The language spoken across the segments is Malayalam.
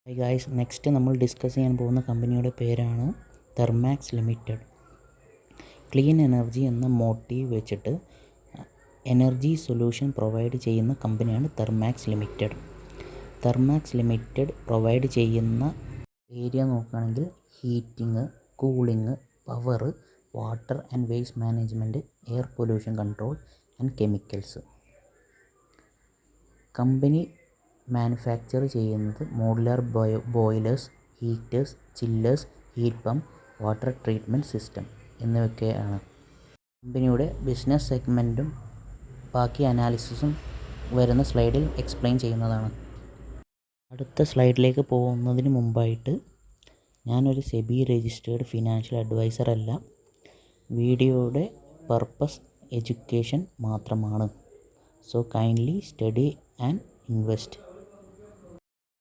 ഹായ് ഗായ്സ്, നെക്സ്റ്റ് നമ്മൾ ഡിസ്കസ് ചെയ്യാൻ പോകുന്ന കമ്പനിയുടെ പേരാണ് തെർമാക്സ് ലിമിറ്റഡ്. ക്ലീൻ എനർജി എന്ന മോട്ടീവ് വെച്ചിട്ട് എനർജി സൊല്യൂഷൻ പ്രൊവൈഡ് ചെയ്യുന്ന കമ്പനിയാണ് Thermax limited. Thermax limited provide ചെയ്യുന്ന ഏരിയ നോക്കുകയാണെങ്കിൽ heating, cooling, power, water and waste management, air pollution control and chemicals. Company manufacture ചെയ്യുന്നത് modular boilers, heaters, chillers, heat pump, water treatment system എന്നിവയൊക്കെയാണ്. കമ്പനിയുടെ ബിസിനസ് സെഗ്മെൻറ്റും ബാക്കി അനാലിസിസും വരുന്ന സ്ലൈഡിൽ എക്സ്പ്ലെയിൻ ചെയ്യുന്നതാണ്. അടുത്ത സ്ലൈഡിലേക്ക് പോകുന്നതിന് മുമ്പായിട്ട് ഞാനൊരു സെബി രജിസ്റ്റേർഡ് ഫിനാൻഷ്യൽ അഡ്വൈസർ അല്ല. വീഡിയോയുടെ പർപ്പസ് എഡ്യൂക്കേഷൻ മാത്രമാണ്. So kindly study and invest.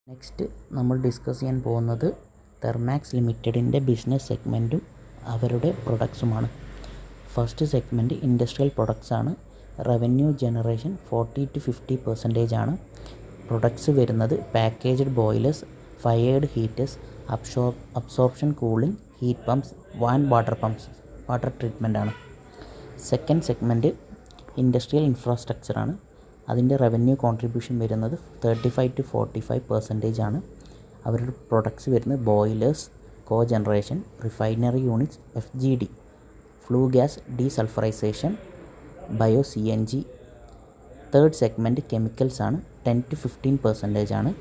Next നമ്മൾ ഡിസ്കസ് ചെയ്യാൻ പോകുന്നത് തെർമാക്സ് ലിമിറ്റഡിൻ്റെ ബിസിനസ് സെഗ്മെൻറ്റും അവരുടെ പ്രൊഡക്ട്സുമാണ്. ഫസ്റ്റ് സെഗ്മെൻറ്റ് ഇൻഡസ്ട്രിയൽ പ്രൊഡക്ട്സ് ആണ്. റവന്യൂ ജനറേഷൻ 40-50% ആണ്. പ്രൊഡക്ട്സ് വരുന്നത് packaged boilers, fired heaters, absorption cooling, heat pumps, water treatment ആണ്. സെക്കൻഡ് സെഗ്മെൻറ്റ് ഇൻഡസ്ട്രിയൽ ഇൻഫ്രാസ്ട്രക്ചർ ആണ്. അതിൻ്റെ റവന്യൂ കോൺട്രിബ്യൂഷൻ വരുന്നത് 35-45% ആണ്. അവരുടെ പ്രൊഡക്ട്സ് വരുന്നത് boilers, co generation, refinery units, FGD, flue gas desulphurisation, bio CNG. Third segment chemicals ആണ്. 10-15% ആണ്.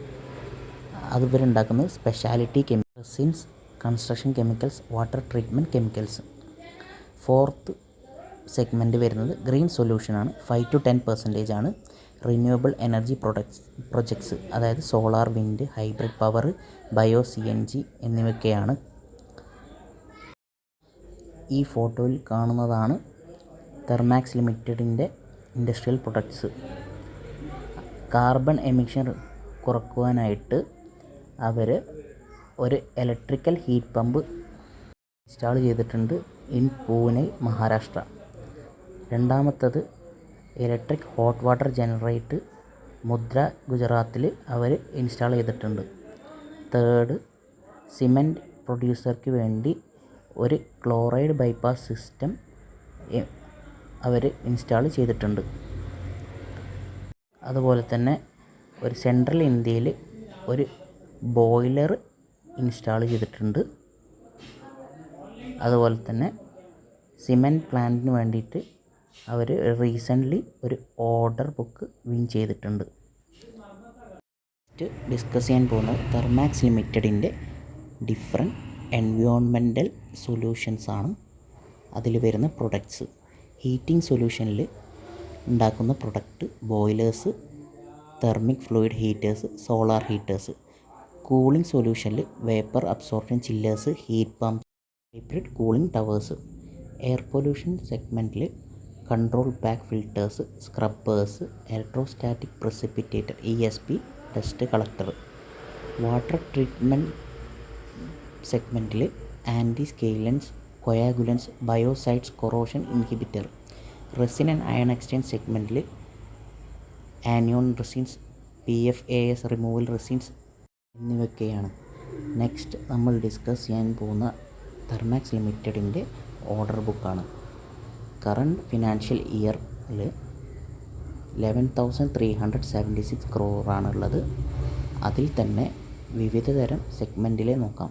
അത് ഇവരുണ്ടാക്കുന്നത് speciality resins, construction chemicals, water treatment chemicals. Fourth segment വരുന്നത് ഗ്രീൻ സൊല്യൂഷനാണ്. 5-10% ആണ്. റിന്യൂവബിൾ എനർജി പ്രൊജക്ട്സ്, അതായത് solar, wind, hybrid power, bio CNG എന്നിവയൊക്കെയാണ്. ഈ ഫോട്ടോയിൽ കാണുന്നതാണ് തെർമാക്സ് ലിമിറ്റഡിൻ്റെ ഇൻഡസ്ട്രിയൽ പ്രൊഡക്ട്സ്. കാർബൺ എമിഷൻ കുറക്കുവാനായിട്ട് അവർ ഒരു ഇലക്ട്രിക്കൽ ഹീറ്റ് പമ്പ് ഇൻസ്റ്റാൾ ചെയ്തിട്ടുണ്ട് ഇൻ പൂനെ, മഹാരാഷ്ട്ര. രണ്ടാമത്തത് ഇലക്ട്രിക് ഹോട്ട് വാട്ടർ ജനറേറ്റ് മുദ്ര, ഗുജറാത്തിൽ അവർ ഇൻസ്റ്റാൾ ചെയ്തിട്ടുണ്ട്. തേർഡ് സിമെൻറ്റ് പ്രൊഡ്യൂസർക്ക് വേണ്ടി ഒരു ക്ലോറൈഡ് ബൈപ്പാസ് സിസ്റ്റം അവർ ഇൻസ്റ്റാൾ ചെയ്തിട്ടുണ്ട്. അതുപോലെ തന്നെ ഒരു സെൻട്രൽ ഇന്ത്യയിൽ ഒരു ബോയിലർ ഇൻസ്റ്റാൾ ചെയ്തിട്ടുണ്ട്. അതുപോലെ തന്നെ സിമെൻറ്റ് പ്ലാന്റിന് വേണ്ടിയിട്ട് അവർ റീസെൻ്റ്ലി ഒരു ഓർഡർ ബുക്ക് വിൻ ചെയ്തിട്ടുണ്ട്. നെക്സ്റ്റ് ഡിസ്കസ് ചെയ്യാൻ പോകുന്നത് തെർമാക്സ് ലിമിറ്റഡിൻ്റെ ഡിഫറെൻറ്റ് എൻവയോൺമെൻറ്റൽ സൊല്യൂഷൻസ് ആണ്. അതിൽ വരുന്ന പ്രൊഡക്ട്സ്. ഹീറ്റിംഗ് സൊല്യൂഷനിൽ ഉണ്ടാക്കുന്ന product boilers, thermic fluid heaters, solar heaters. Cooling സൊല്യൂഷനിൽ vapour absorption chillers, heat pump, hybrid cooling towers. Air pollution സെഗ്മെൻറ്റിൽ control bag filters, scrubbers, electrostatic precipitator ESP, dust collector. Water treatment സെഗ്മെൻറ്റിൽ anti scalants, coagulants, biocides, corrosion inhibitor. Resin and ion exchange സെഗ്മെൻറ്റിൽ anion resins, PFAS removal resins എന്നിവയൊക്കെയാണ്. നെക്സ്റ്റ് നമ്മൾ ഡിസ്കസ് ചെയ്യാൻ പോകുന്ന തെർമാക്സ് ലിമിറ്റഡിൻ്റെ ഓർഡർ ബുക്കാണ്. കറണ്ട് ഫിനാൻഷ്യൽ ഇയറിൽ 11,376 crore അതിൽ തന്നെ വിവിധ തരം സെഗ്മെൻറ്റിലെ നോക്കാം.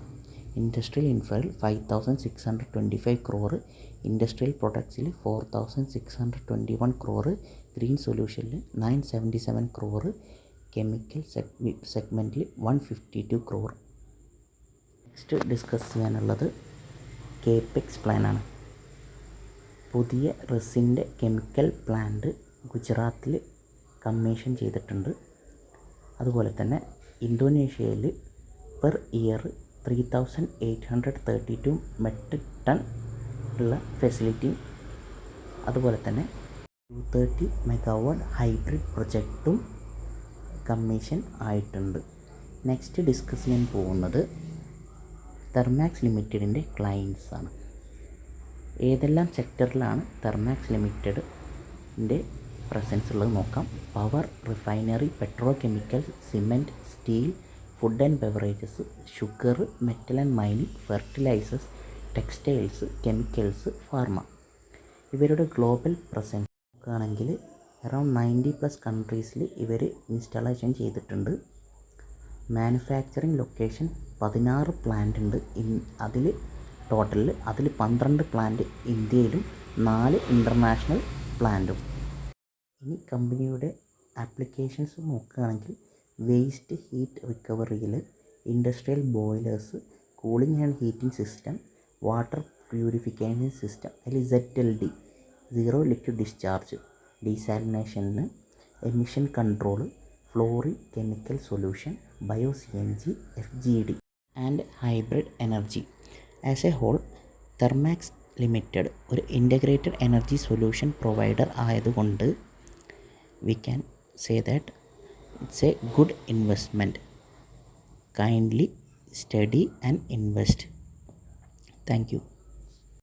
ഇൻഡസ്ട്രിയൽ ഇൻഫ്രയിൽ 5,625 crore, ഇൻഡസ്ട്രിയൽ പ്രൊഡക്ട്സിൽ 4,621 crore, ഗ്രീൻ സൊല്യൂഷനിൽ 977 crore, കെമിക്കൽ സെഗ്മെൻറ്റിൽ 152 crore. നെക്സ്റ്റ് ഡിസ്കസ് ചെയ്യാനുള്ളത് കേപെക്സ് പ്ലാനാണ്. പുതിയ റെസിൻ്റെ കെമിക്കൽ പ്ലാന്റ് ഗുജറാത്തിൽ കമ്മീഷൻ ചെയ്തിട്ടുണ്ട്. അതുപോലെ തന്നെ ഇന്തോനേഷ്യയിൽ പെർ ഇയർ 3,832 മെട്രിക് ടൺ ഉള്ള ഫെസിലിറ്റി. അതുപോലെ തന്നെ 230 MW ഹൈബ്രിഡ് പ്രൊജക്റ്റും കമ്മീഷൻ ആയിട്ടുണ്ട്. നെക്സ്റ്റ് ഡിസ്കസ് ചെയ്യാൻ പോകുന്നത് തെർമാക്സ് ലിമിറ്റഡിൻ്റെ ക്ലയൻസ് ആണ്. ഏതെല്ലാം സെക്ടറിലാണ് തെർമാക്സ് ലിമിറ്റഡിൻ്റെ പ്രസൻസ് ഉള്ളത് നോക്കാം. Power, refinery, petrochemical, cement, steel, food and beverages, sugar, metal and mining, fertilisers, textiles, chemicals, pharma. ഇവരുടെ ഗ്ലോബൽ പ്രസൻസ് നോക്കുകയാണെങ്കിൽ അറൗണ്ട് 90+ കൺട്രീസിൽ ഇവർ ഇൻസ്റ്റാളേഷൻ ചെയ്തിട്ടുണ്ട്. മാനുഫാക്ചറിങ് ലൊക്കേഷൻ 16 പ്ലാന്റ് ഉണ്ട്. അതിൽ 12 പ്ലാന്റ് ഇന്ത്യയിലും 4 ഇൻ്റർനാഷണൽ പ്ലാന്റും. ഇനി കമ്പനിയുടെ ആപ്ലിക്കേഷൻസ് നോക്കുകയാണെങ്കിൽ വേസ്റ്റ് ഹീറ്റ് റിക്കവറിയിൽ, industrial boilers, cooling and heating system, water purification system, അതിൽ ZLD സീറോ ലിക്വിഡ് ഡിസ്ചാർജ്, ഡീസാലിനേഷന്, എമിഷൻ കൺട്രോൾ, ഫ്ലോറി chemical solution, bio CNG, FGD and hybrid energy. As a whole Thermax limited ഒരു ഇൻ്റഗ്രേറ്റഡ് എനർജി സൊല്യൂഷൻ പ്രൊവൈഡർ ആയതുകൊണ്ട് we can say that it's a good investment. Kindly study and invest. Thank you.